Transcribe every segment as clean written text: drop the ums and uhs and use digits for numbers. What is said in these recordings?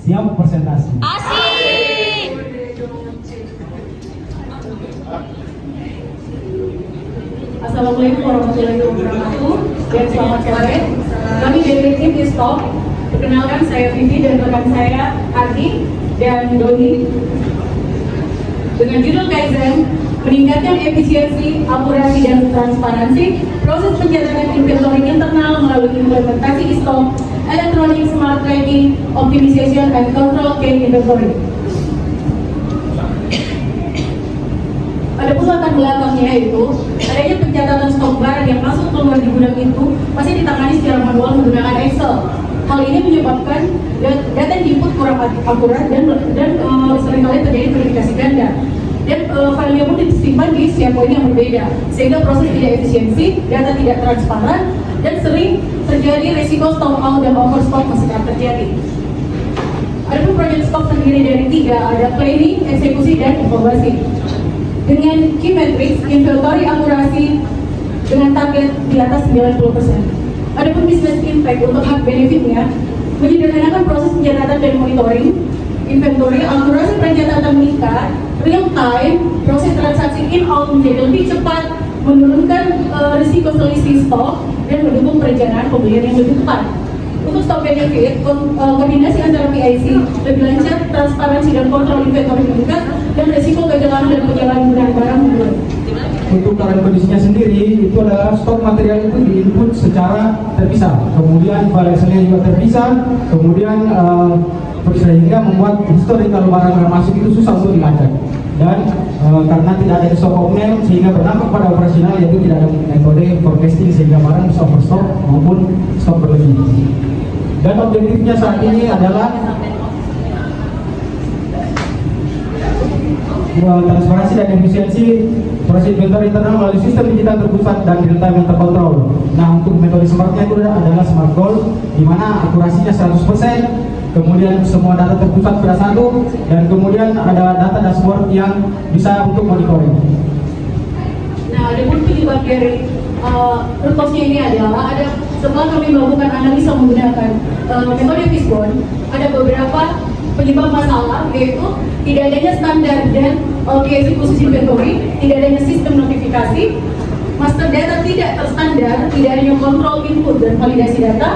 Siap presentasi. Asik. Assalamualaikum warahmatullahi wabarakatuh dan selamat sore. Kami dari tim Stop. Perkenalkan, saya Vivi dan rekan saya Adi dan Doni. Dengan judul Kaizen, meningkatkan efisiensi, akurasi dan transparansi proses pencatatan inventory internal melalui implementasi Stop, Electronic Smart Tracking, Optimization and Control Chain Inventory. Ada latar belakangnya yaitu adanya pencatatan stok barang yang masuk keluar di gudang itu masih ditangani secara manual menggunakan Excel. Hal ini menyebabkan data yang diinput kurang akurat dan seringkali terjadi verifikasi ganda. Dan filenya pun disimpan di setiap poin yang berbeda, sehingga proses tidak efisiensi, data tidak transparan, dan sering terjadi risiko stock out dan overstock masih akan terjadi. Adapun proyek stok terdiri dari 3, ada planning, eksekusi, dan evaluasi. Dengan key metrics, inventory akurasi dengan target di atas 90%. Adapun business impact untuk hak benefitnya, menyederhanakan proses pencatatan dan monitoring inventory, akurasi pencatatan meningkat, real time, proses transaksi in out menjadi lebih cepat, menurunkan risiko selisih stok, dan mendukung perencanaan pembelian yang lebih tepat. Untuk stok benefit, koordinasi antara PIC lebih lancar, transparansi dan kontrol inventory meningkat, dan risiko kegagalan dan penyalahgunaan barang menurun. Untuk current kondisinya sendiri, itu adalah stok material itu diinput secara terpisah, kemudian valuasinya juga terpisah, kemudian sehingga membuat historical barang masuk itu susah untuk dilacak. Dan karena tidak ada stok outlet sehingga berdampak pada operasional, yaitu tidak ada metode forecasting sehingga barang bisa overstock maupun stok berlebih. Dan objektifnya saat ini adalah transparansi dan efisiensi proses inventory internal melalui sistem digital terpusat dan real time yang terkontrol. Nah, untuk metode smartnya itu adalah smart goal, di mana akurasinya 100%, kemudian semua data terpusat pada satu, dan kemudian ada data dashboard yang bisa untuk monitoring. Nah, ada pun penyebab dari root cause-nya ini adalah setelah kami melakukan analisa menggunakan metode Fishbone, ada beberapa penyebab masalah, yaitu tidak adanya standar dan PIC khusus inventory, tidak adanya sistem notifikasi, master data tidak terstandar, tidak adanya kontrol input dan validasi data,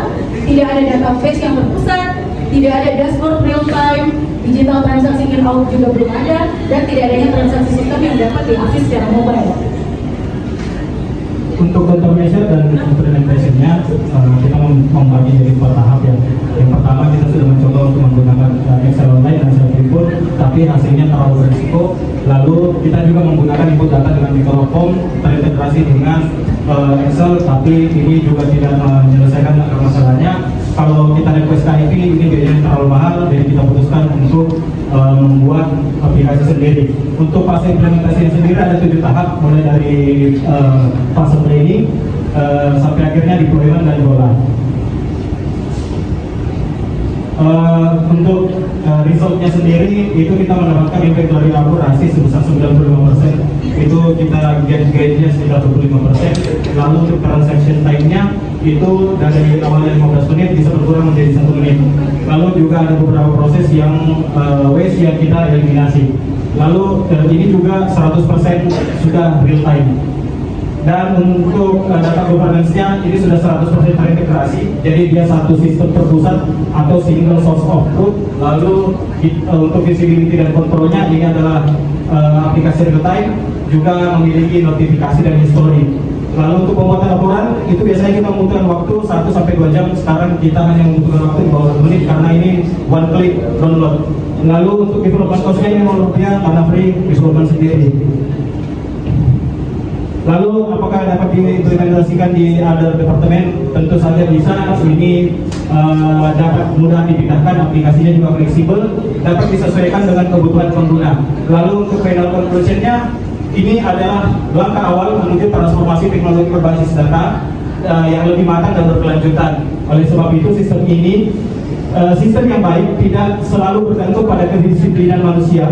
tidak ada database yang terpusat, tidak ada dashboard real time, digital transaksi in out juga belum ada, dan tidak adanya transaksi sistem yang dapat diakses secara mobile. Untuk countermeasure dan implementation-nya, kita membagi jadi 4 tahap ya. Yang pertama, kita sudah mencoba untuk menggunakan Excel online dan self input, tapi hasilnya terlalu berisiko. Lalu kita juga menggunakan input data dengan microform terintegrasi dengan Excel, tapi ini juga tidak menyelesaikan akar masalahnya. Kalau kita request KIP, ini biayanya terlalu mahal, jadi kita putuskan untuk membuat aplikasi sendiri. Untuk fase implementasinya sendiri ada 7 tahap, mulai dari fase training sampai akhirnya deployment dan go live. Untuk resultnya sendiri itu kita mendapatkan inventory akurasi sebesar 95%, itu kita gauge-nya sekitar 25%. Lalu untuk transaction time-nya itu dari awalnya 15 menit bisa berkurang menjadi 1 menit. Lalu juga ada beberapa proses yang waste yang kita eliminasi. Lalu ini juga 100% sudah real time. Dan untuk data governance-nya ini sudah 100% terintegrasi, jadi dia satu sistem terpusat atau single source of truth. Lalu untuk visibility dan kontrolnya ini adalah aplikasi real time, juga memiliki notifikasi dan history. Lalu untuk pembuatan laporan itu biasanya kita membutuhkan waktu 1-2 jam. Sekarang kita hanya membutuhkan waktu di bawah 1 menit karena ini one click download. Lalu untuk development cost-nya ini Rp5 karena free development sendiri. Lalu apakah dapat diimplementasikan di other departemen? Tentu saja bisa. Ini dapat mudah dipindahkan, aplikasinya juga fleksibel, dapat disesuaikan dengan kebutuhan pengguna. Lalu untuk final conclusion-nya, ini adalah langkah awal menuju transformasi teknologi berbasis data yang lebih matang dan berkelanjutan. Oleh sebab itu sistem ini sistem yang baik tidak selalu bergantung pada kedisiplinan manusia,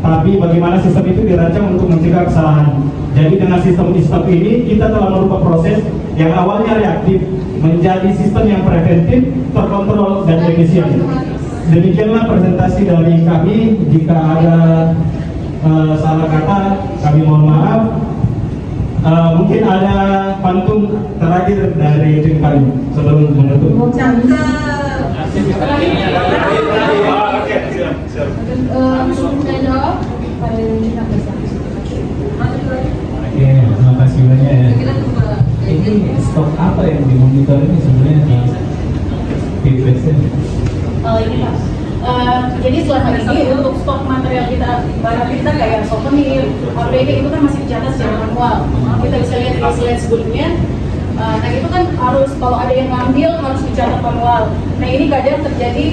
tapi bagaimana sistem itu dirancang untuk mencegah kesalahan. Jadi dengan sistem e-stop ini kita telah merubah proses yang awalnya reaktif menjadi sistem yang preventif, terkontrol dan efisien. demikianlah presentasi dari kami. Jika ada salah kata, kami mohon maaf. Mungkin ada pantun terakhir dari tim kami sebelum menutup. Oke, terima kasih banyak ya. Ini stok apa yang dimonitor ini sebenarnya di PPS? Oh ini Pak. Jadi selama ini untuk stok material kita, barang kita kayak souvenir, APD itu kan masih dicatat secara manual. Kita bisa lihat di slide sebelumnya. Nah itu kan harus, kalau ada yang ngambil harus dicatat manual. Nah ini kadang terjadi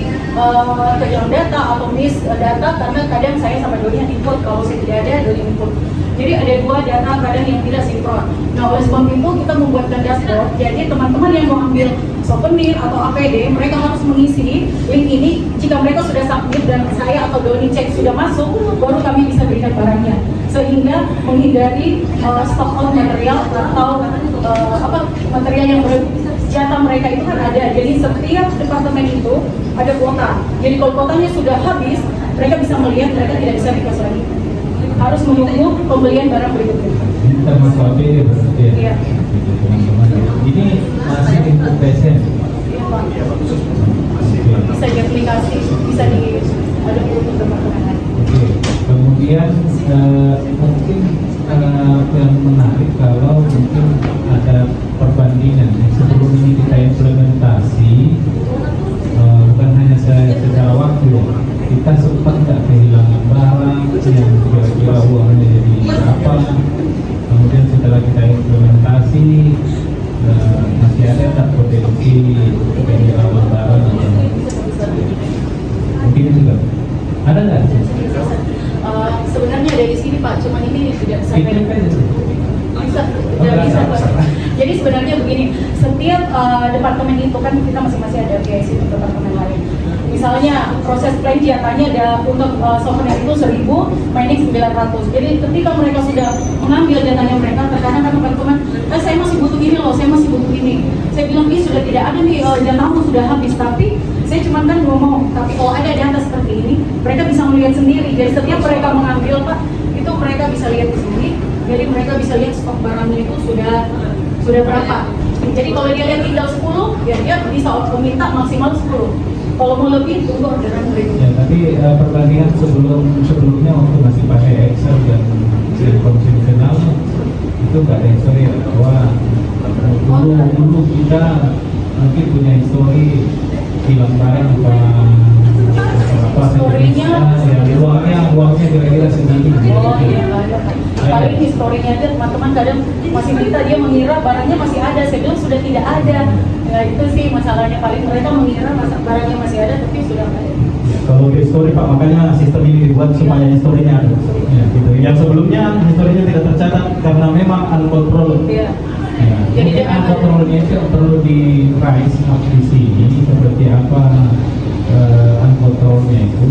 kehilangan data atau miss data karena kadang saya sama Doni yang input, kalau saya tidak ada Doni input. Jadi ada dua data kadang yang tidak sinkron. Nah oleh sebab itu kita membuatkan dashboard. Jadi teman-teman yang mau ambil souvenir atau APD, mereka harus mengisi link ini. Jika mereka sudah submit dan saya atau Doni cek sudah masuk, baru kami bisa berikan barangnya. Sehingga menghindari stock out material atau material yang jatah mereka itu kan ada. Jadi setiap departemen itu ada kuota. Jadi kalau kuotanya sudah habis, mereka bisa melihat, mereka tidak bisa request lagi. Harus menunggu pembelian barang berikutnya. Ini termasuk APD berarti ya? Iya. Gitu, teman-teman. Ini masih input PSN? Iya Pak. Bisa di aplikasi, bisa di ada untuk departemen lain. Oke. Kemudian mungkin yang menarik kalau mungkin ada perbandingan sebelum ini kita implementasi, bukan hanya secara waktu ya, kita sempat nggak kehilangan barang yang kira-kira uangnya jadi berapa. Kemudian setelah kita implementasi masih ada tak potensi kehilangan barang mungkin juga ada nggak? Sebenarnya dari sini Pak, cuman ini tidak sampai. Bisa, tidak bisa Pak. Jadi sebenarnya begini, setiap departemen itu kan kita masing-masing ada PIC untuk departemen lain. Misalnya proses plan jatahnya ada untuk souvenir itu 1000, mining 900. Jadi ketika mereka sudah mengambil datanya mereka, terkadang kan teman-teman, saya masih butuh ini loh, saya masih butuh ini. Saya bilang ini sudah tidak ada nih, jatahmu sudah habis. Tapi saya cuma kan ngomong, tapi kalau ada data seperti ini, mereka bisa melihat sendiri. Jadi setiap mereka mengambil Pak, itu mereka bisa lihat di sini. Jadi mereka bisa lihat stok barangnya itu sudah berapa. Jadi kalau dia lihat tinggal 10, ya dia bisa meminta maksimal 10. Kalau mau lebih, tunggu orderan berikutnya. Ya, tapi perbandingan sebelumnya waktu masih pakai Excel dan konvensional itu nggak ada histori ya, bahwa dulu kita mungkin punya histori hilang barang apa Historinya ya, uangnya kira-kira segini. Oh iya, paling historinya aja teman-teman kadang masih minta, dia mengira barangnya masih ada, saya bilang sudah tidak ada. Ya itu sih masalahnya, paling mereka mengira barangnya masih ada tapi sudah tidak ada. Ya, kalau history Pak, makanya sistem ini dibuat supaya historinya ada. Ya, gitu. Yang sebelumnya historinya tidak tercatat karena memang uncontrolled. Iya. Ya, Jadi mungkin dia uncontrolled itu perlu di rise up di sini seperti apa uncontrolled-nya itu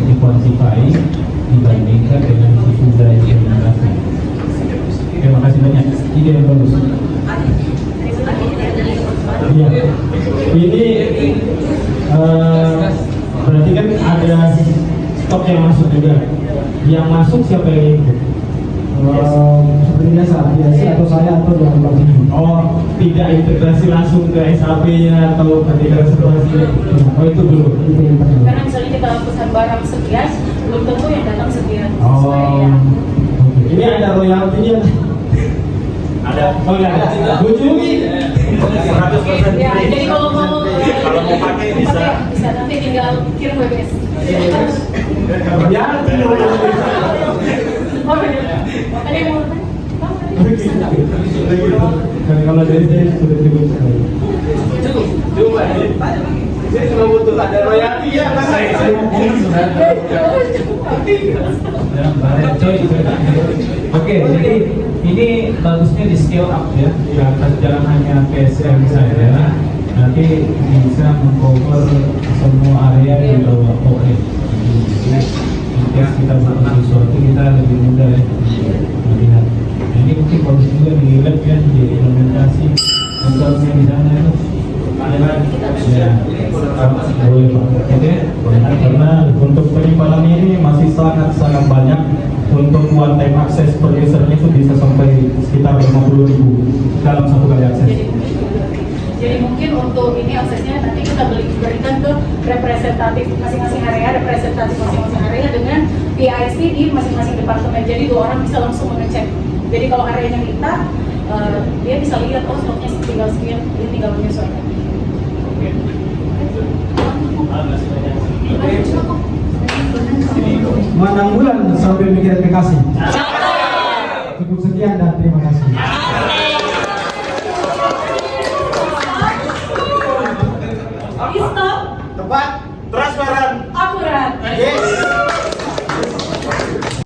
dikuantifikasi dibandingkan dengan sudah implementasi. Terima kasih banyak. Ide yang bagus. Iya. Ini berarti kan ada stok yang masuk juga. Yang masuk siapa yang ikut? Seperti biasa atau saya atau yang lain. Oh, tidak integrasi langsung ke SAP-nya atau integrasi langsung. Oh, itu dulu. Karena misalnya kita pesan barang sekian, belum tentu yang datang sekian. Oh, Sesuai, ya. ini ada royaltinya. Ada. Oh, enggak ada. Kunjungi. 100% Ya, free. jadi kalau mau pakai bisa. bisa nanti tinggal kirim WBS. Ya, tinggal Oh, benar. Ada yang mau dan kalau dari saya sudah cukup sekali. Coba saya cuma butuh ada royalti ya kan saya Oke, jadi ini bagusnya di scale up ya, jangan hanya PSM saja, nanti bisa mengcover semua area di bawah OE. Jika kita butuh sesuatu kita lebih mudah ya melihat. Ini mungkin bagus juga di lab ya, di implementasi contohnya di sana itu Ya, boleh Pak. Oke, Karena untuk penyimpanan ini masih sangat banyak. Untuk one time akses per usernya itu bisa sampai sekitar 50.000 dalam satu kali akses. Jadi mungkin untuk ini aksesnya nanti kita berikan ke representatif masing-masing area, representatif masing-masing area dengan PIC di masing-masing departemen. Jadi 2 orang bisa langsung mengecek. Jadi kalau areanya minta, dia bisa lihat oh slotnya tinggal sekian, dia tinggal menyesuaikan. Mana bulan sampai mikir aplikasi. Cukup sekian dan terima kasih. Stop, Tepat, transparan. akurat. Yes.